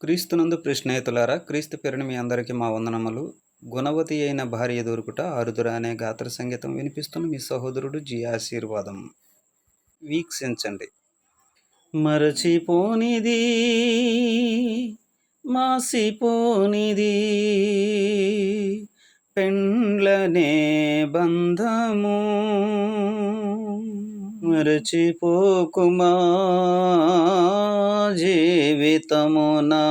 క్రీస్తునందు స్నేహితులారా, క్రీస్తు పేరున మీ అందరికీ మా వందనములు. గుణవతి అయిన భార్య దొరుకుట అరుదురా అనే గాత్ర సంగీతం వినిపిస్తున్న మీ సహోదరుడు జి ఆశీర్వాదం. వీక్షించండి. మరచిపోనిది మాసిపోనిది పెండ్లనే బంధము, మరచిపోకుమా జీవితమునా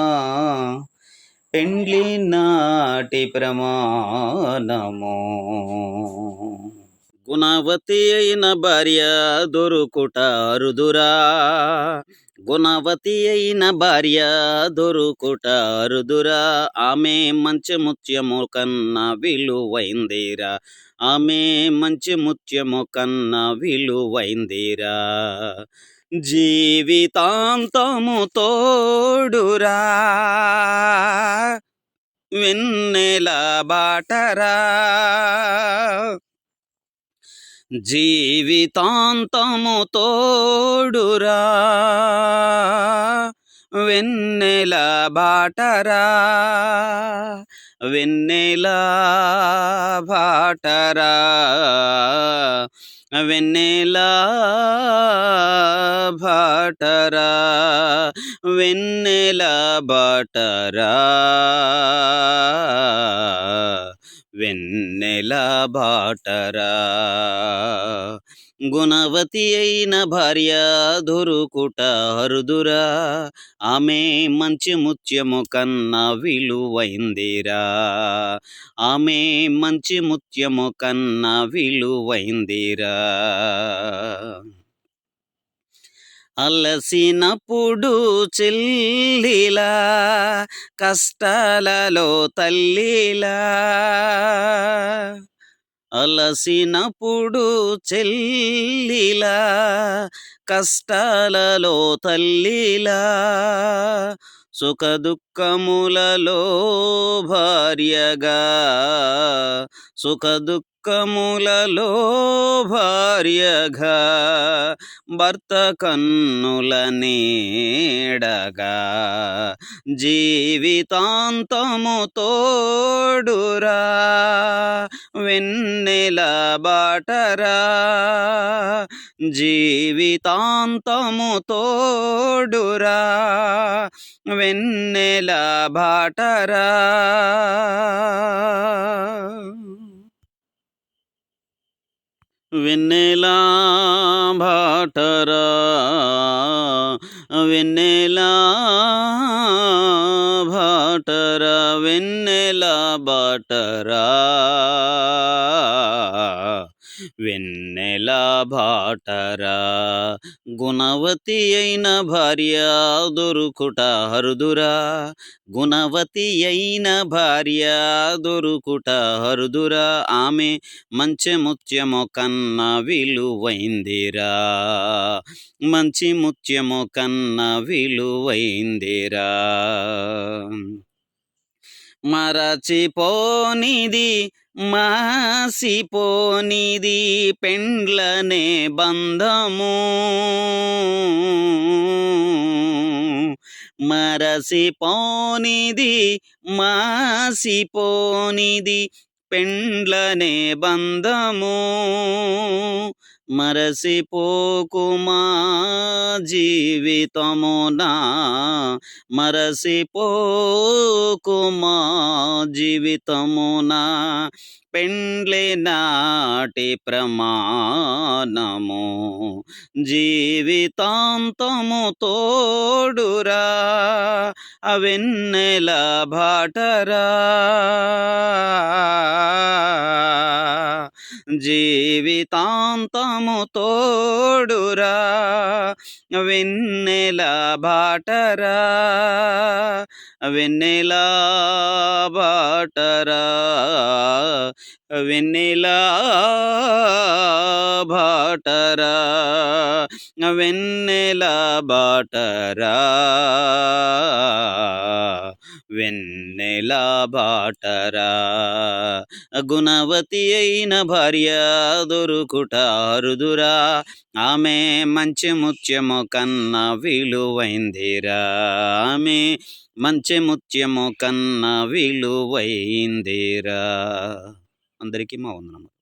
పెండ్లి నాటి ప్రమాణము. గుణవతి అయిన భార్య దొరుకుట అరుదురా, గుణవతి అయిన భార్య దొరుకుట అరుదురా. ఆమె మంచి ముత్యము కన్నా విలువైందిరా, ఆమె మంచి ముత్యము కన్నా విలువైందిరా. జీవితాంతము తోడురా, వెన్నెల బాటరా. జీవితాంతము తోడురా, వెన్నెల బాటరా. వెన్నెల బాటరా, వెన్నెల బాటరా, వెన్నెల బాటరా, వెన్నెల బాటరా. గుణవతి అయిన భార్య దొరుకుట అరుదురా, ఆమె మంచి ముత్యము కన్నా విలువైందిరా, ఆమె మంచి ముత్యము కన్నా విలువైందిరా. అలసినప్పుడు చెల్లిలా, కష్టాలలో తల్లిలా. అలసినప్పుడు చెల్లిలా, కష్టాలలో తల్లిలా. సుఖ దుఃఖములలో భార్యగా, సుఖ దుఃఖములలో భార్యగా. భర్త కన్నుల నీడగా, జీవితాంతము తోడురా, వెన్నెల బాటరా. జీవితాంతము తోడురా, వెన్నెల బాటరా. వెన్నెల బాటరా, వెన్నెల బాటరా, వెన్నెల బాటరా. వెన్నెల బాటరా. గుణవతి అయిన భార్య దొరుకుట అరుదురా, గుణవతి అయిన భార్య దొరుకుట అరుదురా. ఆమె మంచి ముత్యము కన్నా విలువైందిరా, మంచి ముత్యము కన్నా విలువైందిరా. మరచిపోనిది మాసిపోనిది పెండ్లనే బంధము, మరసిపోనిది మాసిపోనిది పెండ్లనే బంధము. మరసిపోకుమా జీవితమునా, మరసిపోకుమా జీవితమునా పెండ్లి నాటి ప్రమాణము. జీవితాంతము తోడురా, వెన్నెల బాటరా. జీవితాంతము తోడురా, వెన్నెల బాటరా. వెన్నెల బాటరా, వెన్నెల బాటరా, వెన్నెల బాటరా. వెన్నెల బాటరా, గుణవతి అయిన భార్య దొరుకుట అరుదురా, ఆమె మంచి ముత్యము కన్నా విలువైందిరా, ఆమె మంచి ముత్యము కన్నా విలువైందిరా. అందరికీ మా వందనములు.